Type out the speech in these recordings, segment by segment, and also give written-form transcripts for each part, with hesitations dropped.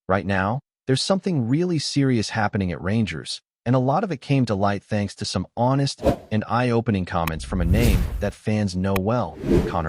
Right now, there's something really serious happening at Rangers, and a lot of it came to light thanks to some honest and eye-opening comments from a name that fans know well,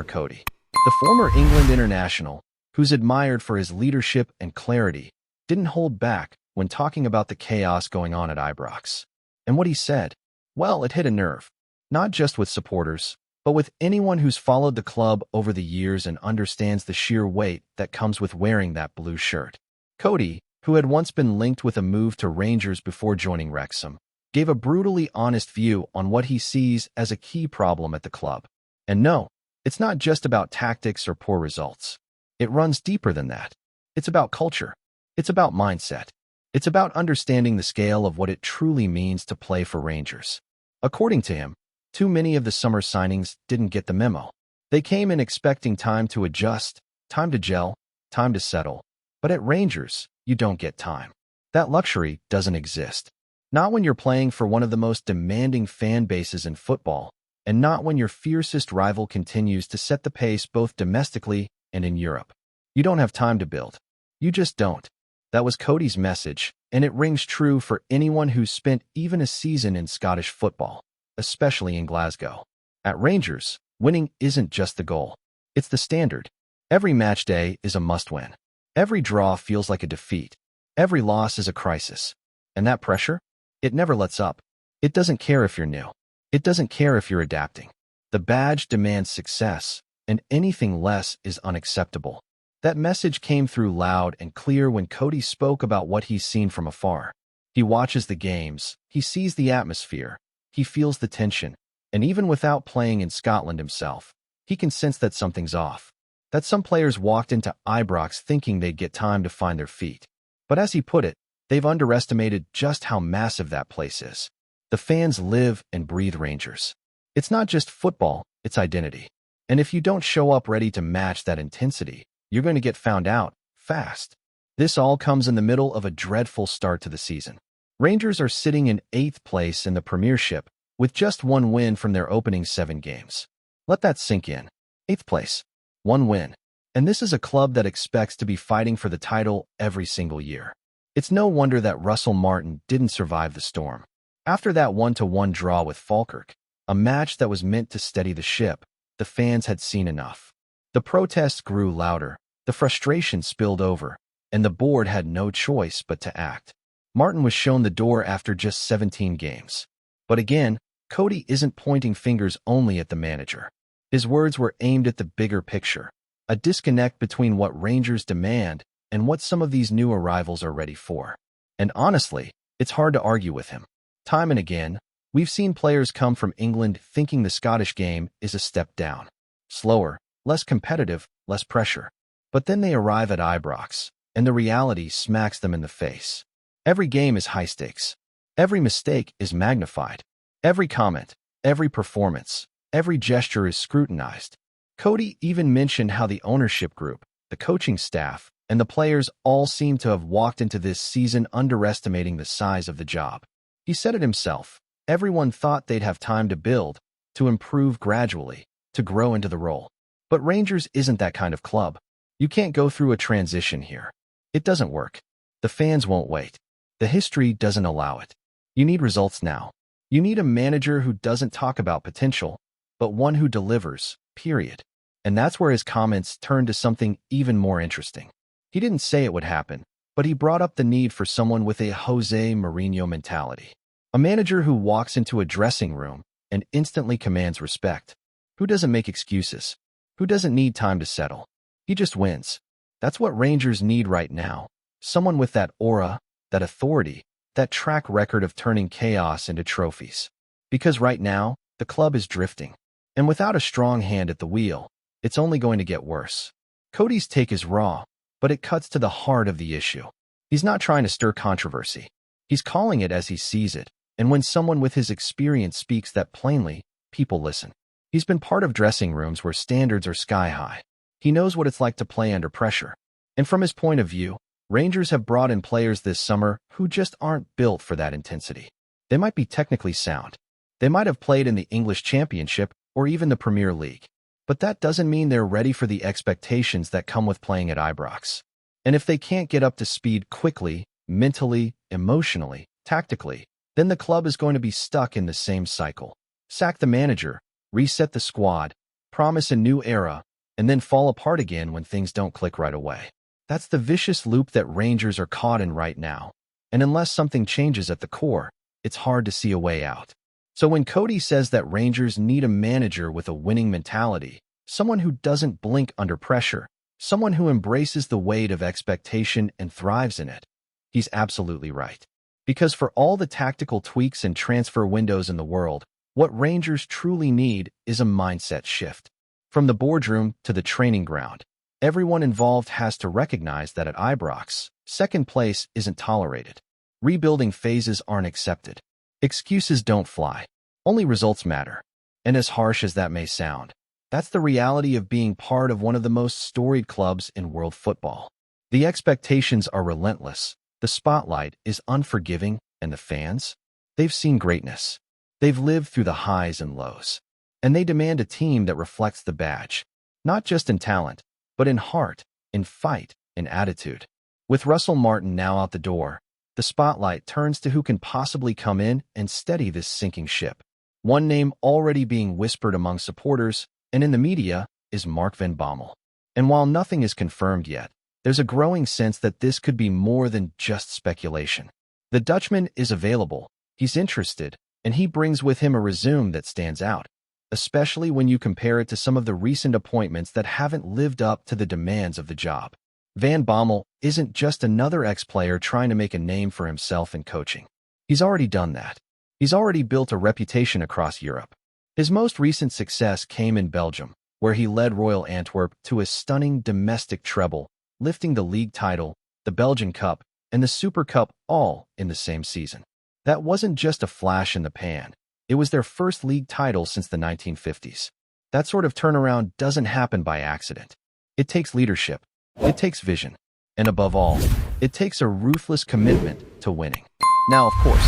Cody. The former England international, who's admired for his leadership and clarity, didn't hold back when talking about the chaos going on at Ibrox. And what he said, well, it hit a nerve, not just with supporters, but with anyone who's followed the club over the years and understands the sheer weight that comes with wearing that blue shirt. Cody, who had once been linked with a move to Rangers before joining Wrexham, gave a brutally honest view on what he sees as a key problem at the club. And no, it's not just about tactics or poor results. It runs deeper than that. It's about culture. It's about mindset. It's about understanding the scale of what it truly means to play for Rangers. According to him, too many of the summer signings didn't get the memo. They came in expecting time to adjust, time to gel, time to settle. But at Rangers, you don't get time. That luxury doesn't exist. Not when you're playing for one of the most demanding fan bases in football, and not when your fiercest rival continues to set the pace both domestically and in Europe. You don't have time to build. You just don't. That was Cody's message, and it rings true for anyone who's spent even a season in Scottish football, especially in Glasgow. At Rangers, winning isn't just the goal. It's the standard. Every match day is a must-win. Every draw feels like a defeat. Every loss is a crisis. And that pressure? It never lets up. It doesn't care if you're new. It doesn't care if you're adapting. The badge demands success, and anything less is unacceptable. That message came through loud and clear when Cody spoke about what he's seen from afar. He watches the games, he sees the atmosphere, he feels the tension, and even without playing in Scotland himself, he can sense that something's off. That some players walked into Ibrox thinking they'd get time to find their feet. But as he put it, they've underestimated just how massive that place is. The fans live and breathe Rangers. It's not just football, it's identity. And if you don't show up ready to match that intensity, you're going to get found out fast. This all comes in the middle of a dreadful start to the season. Rangers are sitting in 8th place in the Premiership with just one win from their opening 7 games. Let that sink in. 8th place. 1 win. And this is a club that expects to be fighting for the title every single year. It's no wonder that Russell Martin didn't survive the storm. After that 1-1 draw with Falkirk, a match that was meant to steady the ship, the fans had seen enough. The protests grew louder, the frustration spilled over, and the board had no choice but to act. Martin was shown the door after just 17 games. But again, Cody isn't pointing fingers only at the manager. His words were aimed at the bigger picture, a disconnect between what Rangers demand and what some of these new arrivals are ready for. And honestly, it's hard to argue with him. Time and again, we've seen players come from England thinking the Scottish game is a step down. Slower, less competitive, less pressure. But then they arrive at Ibrox, and the reality smacks them in the face. Every game is high stakes. Every mistake is magnified. Every comment, every performance, every gesture is scrutinized. Cody even mentioned how the ownership group, the coaching staff, and the players all seem to have walked into this season underestimating the size of the job. He said it himself. Everyone thought they'd have time to build, to improve gradually, to grow into the role. But Rangers isn't that kind of club. You can't go through a transition here. It doesn't work. The fans won't wait. The history doesn't allow it. You need results now. You need a manager who doesn't talk about potential, but one who delivers, period. And that's where his comments turned to something even more interesting. He didn't say it would happen, but he brought up the need for someone with a Jose Mourinho mentality. A manager who walks into a dressing room and instantly commands respect. Who doesn't make excuses? Who doesn't need time to settle? He just wins. That's what Rangers need right now. Someone with that aura, that authority, that track record of turning chaos into trophies. Because right now, the club is drifting. And without a strong hand at the wheel, it's only going to get worse. Cody's take is raw, but it cuts to the heart of the issue. He's not trying to stir controversy. He's calling it as he sees it, and when someone with his experience speaks that plainly, people listen. He's been part of dressing rooms where standards are sky high. He knows what it's like to play under pressure. And from his point of view, Rangers have brought in players this summer who just aren't built for that intensity. They might be technically sound. They might have played in the English Championship or even the Premier League. But that doesn't mean they're ready for the expectations that come with playing at Ibrox. And if they can't get up to speed quickly, mentally, emotionally, tactically, then the club is going to be stuck in the same cycle. Sack the manager, reset the squad, promise a new era, and then fall apart again when things don't click right away. That's the vicious loop that Rangers are caught in right now. And unless something changes at the core, it's hard to see a way out. So when Cody says that Rangers need a manager with a winning mentality, someone who doesn't blink under pressure, someone who embraces the weight of expectation and thrives in it, he's absolutely right. Because for all the tactical tweaks and transfer windows in the world, what Rangers truly need is a mindset shift. From the boardroom to the training ground, everyone involved has to recognize that at Ibrox, second place isn't tolerated. Rebuilding phases aren't accepted. Excuses don't fly. Only results matter. And as harsh as that may sound, that's the reality of being part of one of the most storied clubs in world football. The expectations are relentless, the spotlight is unforgiving, and the fans? They've seen greatness. They've lived through the highs and lows. And they demand a team that reflects the badge, not just in talent, but in heart, in fight, in attitude. With Russell Martin now out the door, the spotlight turns to who can possibly come in and steady this sinking ship. One name already being whispered among supporters and in the media is Mark Van Bommel. And while nothing is confirmed yet, there's a growing sense that this could be more than just speculation. The Dutchman is available, he's interested, and he brings with him a resume that stands out, especially when you compare it to some of the recent appointments that haven't lived up to the demands of the job. Van Bommel isn't just another ex-player trying to make a name for himself in coaching. He's already done that. He's already built a reputation across Europe. His most recent success came in Belgium, where he led Royal Antwerp to a stunning domestic treble, lifting the league title, the Belgian Cup, and the Super Cup all in the same season. That wasn't just a flash in the pan. It was their first league title since the 1950s. That sort of turnaround doesn't happen by accident. It takes leadership. It takes vision. And above all, it takes a ruthless commitment to winning. Now, of course,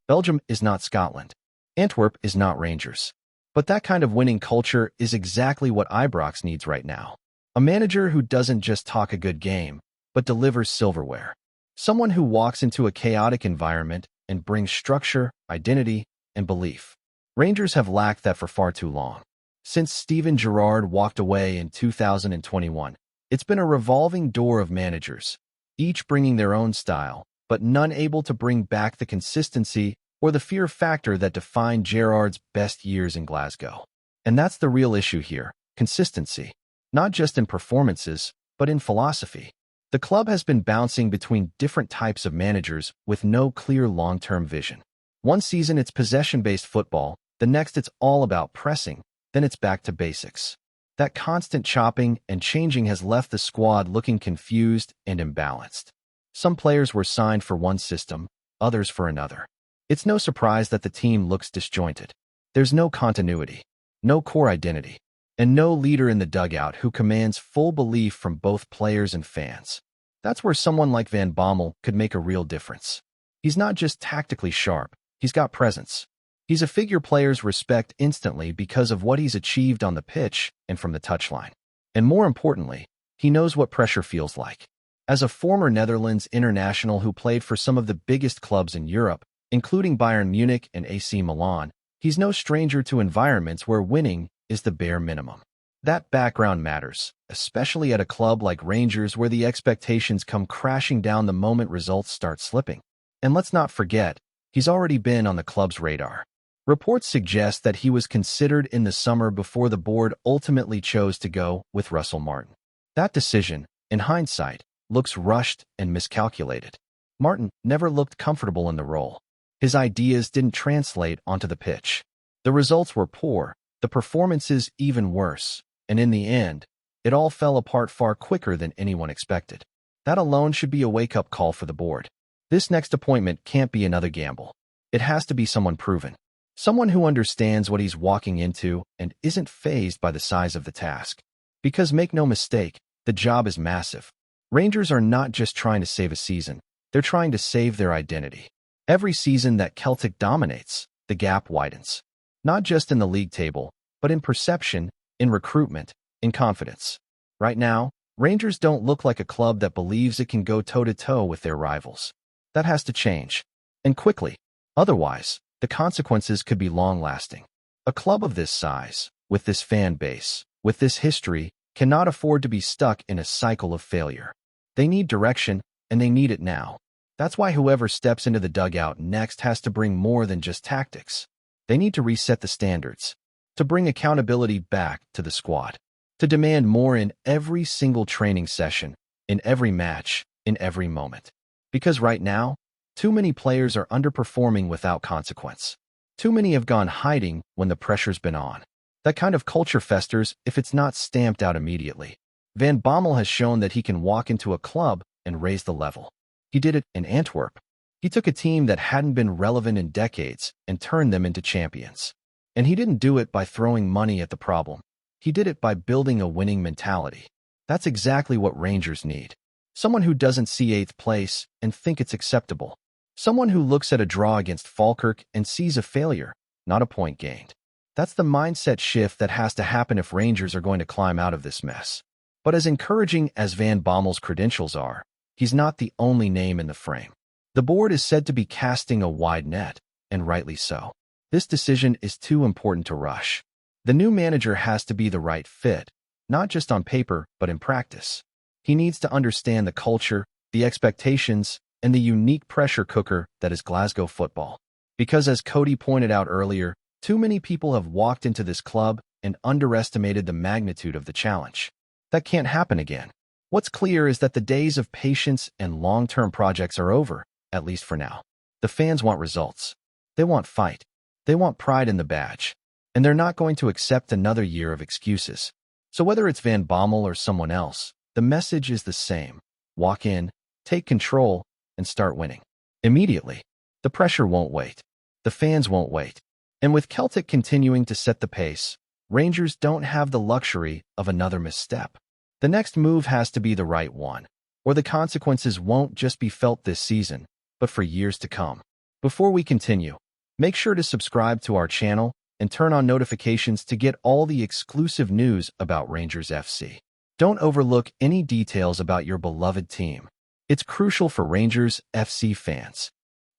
Belgium is not Scotland. Antwerp is not Rangers. But that kind of winning culture is exactly what Ibrox needs right now. A manager who doesn't just talk a good game, but delivers silverware. Someone who walks into a chaotic environment and brings structure, identity, and belief. Rangers have lacked that for far too long. Since Steven Gerrard walked away in 2021, it's been a revolving door of managers, each bringing their own style, but none able to bring back the consistency or the fear factor that defined Gerrard's best years in Glasgow. And that's the real issue here, consistency. Not just in performances, but in philosophy. The club has been bouncing between different types of managers with no clear long-term vision. One season it's possession-based football, the next it's all about pressing, then it's back to basics. That constant chopping and changing has left the squad looking confused and imbalanced. Some players were signed for one system, others for another. It's no surprise that the team looks disjointed. There's no continuity, no core identity, and no leader in the dugout who commands full belief from both players and fans. That's where someone like Van Bommel could make a real difference. He's not just tactically sharp, he's got presence. He's a figure players respect instantly because of what he's achieved on the pitch and from the touchline. And more importantly, he knows what pressure feels like. As a former Netherlands international who played for some of the biggest clubs in Europe, including Bayern Munich and AC Milan, he's no stranger to environments where winning is the bare minimum. That background matters, especially at a club like Rangers where the expectations come crashing down the moment results start slipping. And let's not forget, he's already been on the club's radar. Reports suggest that he was considered in the summer before the board ultimately chose to go with Russell Martin. That decision, in hindsight, looks rushed and miscalculated. Martin never looked comfortable in the role. His ideas didn't translate onto the pitch. The results were poor, the performances even worse, and in the end, it all fell apart far quicker than anyone expected. That alone should be a wake-up call for the board. This next appointment can't be another gamble. It has to be someone proven. Someone who understands what he's walking into and isn't fazed by the size of the task. Because make no mistake, the job is massive. Rangers are not just trying to save a season, they're trying to save their identity. Every season that Celtic dominates, the gap widens. Not just in the league table, but in perception, in recruitment, in confidence. Right now, Rangers don't look like a club that believes it can go toe-to-toe with their rivals. That has to change, and quickly. Otherwise, the consequences could be long-lasting. A club of this size, with this fan base, with this history, cannot afford to be stuck in a cycle of failure. They need direction, and they need it now. That's why whoever steps into the dugout next has to bring more than just tactics. They need to reset the standards, to bring accountability back to the squad, to demand more in every single training session, in every match, in every moment. Because right now, too many players are underperforming without consequence. Too many have gone hiding when the pressure's been on. That kind of culture festers if it's not stamped out immediately. Van Bommel has shown that he can walk into a club and raise the level. He did it in Antwerp. He took a team that hadn't been relevant in decades and turned them into champions. And he didn't do it by throwing money at the problem. He did it by building a winning mentality. That's exactly what Rangers need. Someone who doesn't see 8th place and think it's acceptable. Someone who looks at a draw against Falkirk and sees a failure, not a point gained. That's the mindset shift that has to happen if Rangers are going to climb out of this mess. But as encouraging as Van Bommel's credentials are, he's not the only name in the frame. The board is said to be casting a wide net, and rightly so. This decision is too important to rush. The new manager has to be the right fit, not just on paper, but in practice. He needs to understand the culture, the expectations, and the unique pressure cooker that is Glasgow football. Because as Cody pointed out earlier, too many people have walked into this club and underestimated the magnitude of the challenge. That can't happen again. What's clear is that the days of patience and long-term projects are over, at least for now. The fans want results. They want fight. They want pride in the badge. And they're not going to accept another year of excuses. So whether it's Van Bommel or someone else, the message is the same. Walk in, take control, and start winning. Immediately. The pressure won't wait. The fans won't wait. And with Celtic continuing to set the pace, Rangers don't have the luxury of another misstep. The next move has to be the right one, or the consequences won't just be felt this season, but for years to come. Before we continue, make sure to subscribe to our channel and turn on notifications to get all the exclusive news about Rangers FC. Don't overlook any details about your beloved team. It's crucial for Rangers FC fans.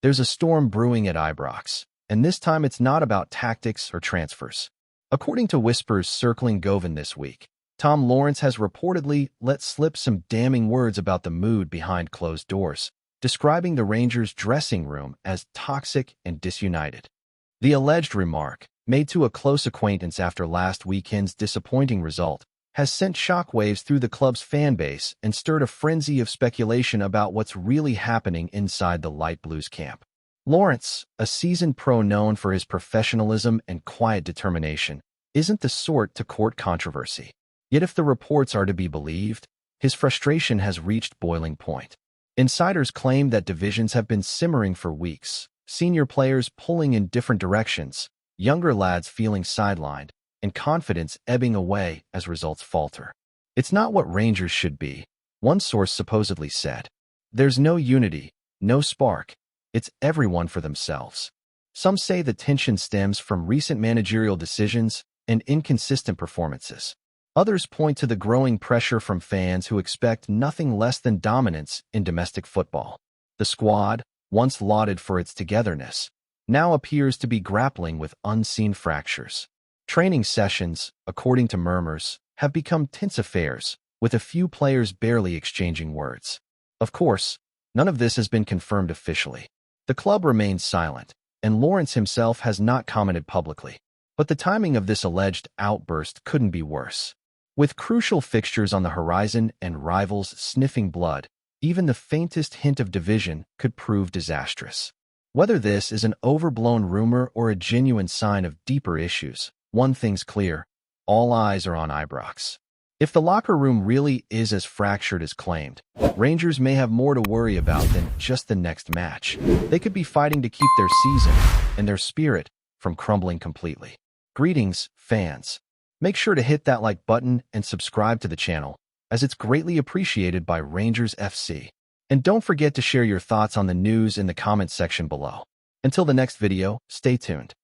There's a storm brewing at Ibrox, and this time it's not about tactics or transfers. According to whispers circling Govan this week, Tom Lawrence has reportedly let slip some damning words about the mood behind closed doors, describing the Rangers' dressing room as toxic and disunited. The alleged remark, made to a close acquaintance after last weekend's disappointing result, has sent shockwaves through the club's fan base and stirred a frenzy of speculation about what's really happening inside the Light Blues camp. Lawrence, a seasoned pro known for his professionalism and quiet determination, isn't the sort to court controversy. Yet if the reports are to be believed, his frustration has reached boiling point. Insiders claim that divisions have been simmering for weeks, senior players pulling in different directions, younger lads feeling sidelined, and confidence ebbing away as results falter. It's not what Rangers should be, one source supposedly said. There's no unity, no spark. It's everyone for themselves. Some say the tension stems from recent managerial decisions and inconsistent performances. Others point to the growing pressure from fans who expect nothing less than dominance in domestic football. The squad, once lauded for its togetherness, now appears to be grappling with unseen fractures. Training sessions, according to murmurs, have become tense affairs, with a few players barely exchanging words. Of course, none of this has been confirmed officially. The club remains silent, and Lawrence himself has not commented publicly. But the timing of this alleged outburst couldn't be worse. With crucial fixtures on the horizon and rivals sniffing blood, even the faintest hint of division could prove disastrous. Whether this is an overblown rumor or a genuine sign of deeper issues, one thing's clear: all eyes are on Ibrox. If the locker room really is as fractured as claimed, Rangers may have more to worry about than just the next match. They could be fighting to keep their season and their spirit from crumbling completely. Greetings, fans. Make sure to hit that like button and subscribe to the channel, as it's greatly appreciated by Rangers FC. And don't forget to share your thoughts on the news in the comments section below. Until the next video, stay tuned.